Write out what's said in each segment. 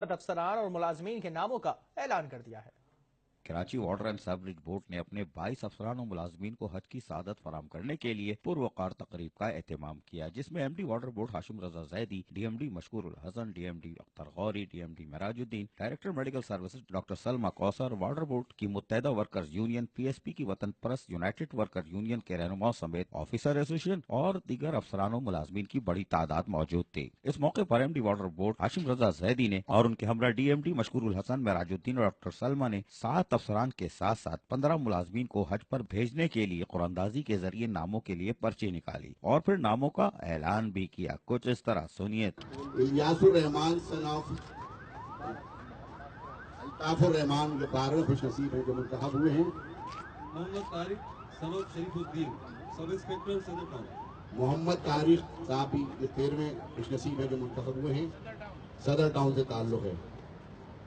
अफसरान और मुलाजमीन के नामों का ऐलान कर दिया है। Karachi water and sewerage board ने अपने 22 अफसरान और मुलाजमीन को हज की सादत फराम करने के लिए पुरवकार तकरीब का एहतमाम किया, जिसमें MD water board Hashim Raza Zaidi, DMD Mashkoor ul Hasan, DMD Akhtar Ghauri, DMD Mehrajuddin, director medical services doctor Salma Kausar, water board की मुत्तहिदा वर्कर्स यूनियन, पीएसपी की वतन परस्त यूनाइटेड वर्कर यूनियन के रहनुमाओं समेत ऑफिसर एसोसिएशन और दीगर अफसरान और मुलाजमीन की बड़ी तादाद मौजूद थी। इस मौके पर MD water board Hashim Raza Zaidi ने और उनके हमरा डीएमडी मशकूर उल हसन, महराजुद्दीन और डॉक्टर सलमा ने 7 अफसरान के साथ साथ 15 मुलाजमीन को हज पर भेजने के लिए कुरानदाजी के जरिए नामों के लिए पर्ची निकाली और फिर नामों का ऐलान भी किया। कुछ इस तरह सुनिए। इलियासुर रहमान सन ऑफ अल्ताफुर रहमान जो 12वें खुशनसीब हैं जो मुंतखब हुए हैं। Mohammad Tariq son of Sharifuddin, sub inspector सदर टाउन। मोहम्मद तारिक साहब भी जो 13वें खुशनसीब हैं जो मुंतखब हुए हैं, सदर टाउन से ताल्लुक है।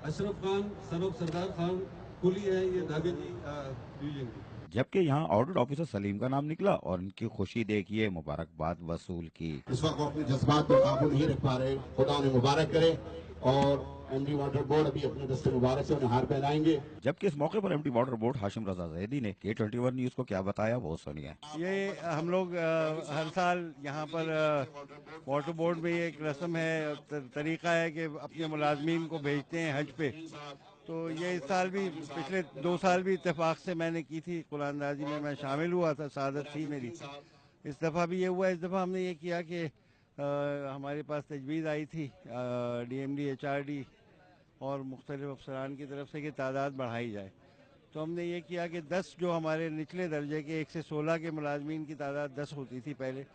अशरफ खान सन ऑफ सरदार खान कुली है, ये धागे डिवीजन की। जबकि यहाँ ऑडिट ऑफिसर सलीम का नाम निकला और इनकी खुशी देखिए मुबारकबाद वसूल की। इस वक्त वो अपने जज्बात पर काबू नहीं रख पा रहे, खुदा उन्हें मुबारक करे और एमडी वाटर बोर्ड अभी अपने दस्ते मुबारक से उन्हें हार पहनाएंगे। जबकि इस मौके पर MD water board Hashim Raza Zaidi ने K21 न्यूज को क्या बताया वो सुनिए। ये हम लोग हर साल यहाँ पर वाटर बोर्ड में एक रस्म है, तरीका है कि अपने मुलाजमीन को भेजते हैं हज पे। तो ये इस साल भी, पिछले 2 साल भी इत्तेफाक से मैंने की थी, कुरानदाजी में मैं शामिल हुआ था, सादत थी मेरी। इस दफ़ा भी ये हुआ। इस दफ़ा हमने ये किया कि हमारे पास तजवीज़ आई थी डीएमडी, एचआरडी और मुख्तलिफ अफसरान की तरफ से कि तादाद बढ़ाई जाए। तो हमने ये किया कि 10 जो हमारे निचले दर्जे के 1 से 16 के मुलाजमीन की तादाद 10 होती थी पहले,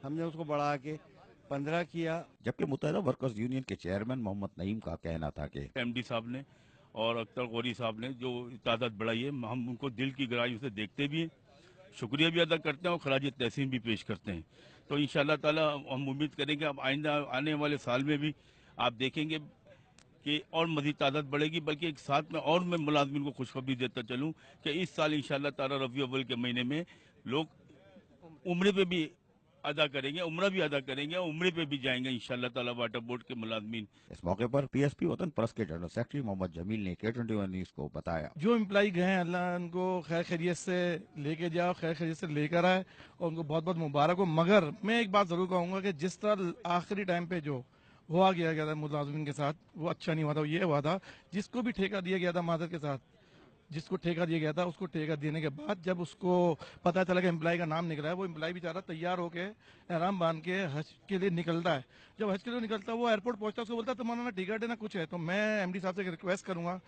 हमने उसको बढ़ा के 15 किया। जबकि मुत्तहिदा वर्कर्स यूनियन के चेयरमैन मोहम्मद नईम का कहना था कि एमडी साहब ने और अख्तर गौरी साहब ने जो तादाद बढ़ाई है, हम उनको दिल की गहराइयों से देखते भी हैं, शुक्रिया भी अदा करते हैं और खराज तहसीन भी पेश करते हैं। तो इंशाअल्लाह ताला हम उम्मीद करेंगे अब आइंदा आने वाले साल में भी आप देखेंगे कि और मज़ीद तादाद बढ़ेगी। बल्कि एक साथ में और मैं मुलाजमीन को खुशखबरी देता चलूँ कि इस साल इंशाअल्लाह ताला रबी अव्वल के महीने में लोग उम्रे पे भी अदा करेंगे, उम्रा भी अदा करेंगे और उम्रे पे भी जाएंगे इंशाअल्लाह ताला वाटर बोर्ड के मुलाजमीन। इस मौके पर पीएसपी वतन परस्त के जनरल सेक्रेटरी मोहम्मद जमील ने K21 न्यूज को बताया, जो एम्प्लॉई गए हैं अल्लाह उनको खैर खैरियत से लेके जाओ, खैर खैरियत से लेकर आए और उनको बहुत बहुत मुबारक हो। मगर मैं एक बात जरूर कहूँगा कि जिस तरह आखिरी टाइम पे जो हुआ गया था मुलाजिमिन के साथ, वो अच्छा नहीं हुआ था। ये हुआ था जिसको भी ठेका दिया गया था मादर के साथ, जिसको ठेका दिया गया था उसको ठेका देने के बाद जब उसको पता चला कि एम्प्लॉय का नाम निकला है, वो एम्प्लॉय बेचारा तैयार होके एहराम बांध के हज के लिए निकलता है। जब हज के लिए निकलता है वो एयरपोर्ट पहुंचता है, उसको बोलता है तुम्हारा ना टिकट है ना कुछ है। तो मैं एमडी साहब से रिक्वेस्ट करूंगा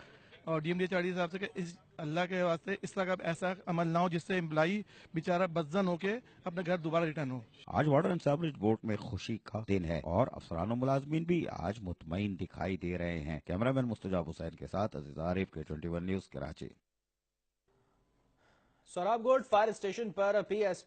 और डीएमडी चार्डी साहब से कि इस अल्लाह के वास्ते इस तरह का ऐसा अमल ना हो जिससे एम्प्लॉय बेचारा बदजन होके अपने घर दोबारा रिटर्न हो। आज वाटर एंड सीवरेज बोर्ड में खुशी का दिन है और अफसरान और मुलाजमीन भी आज मुतमईन दिखाई दे रहे हैं। कैमरामैन मुस्तजाब हुसैन के साथ Aziz Arif, K21 news, Karachi. Sohrab Goth fire station पर पीएसपी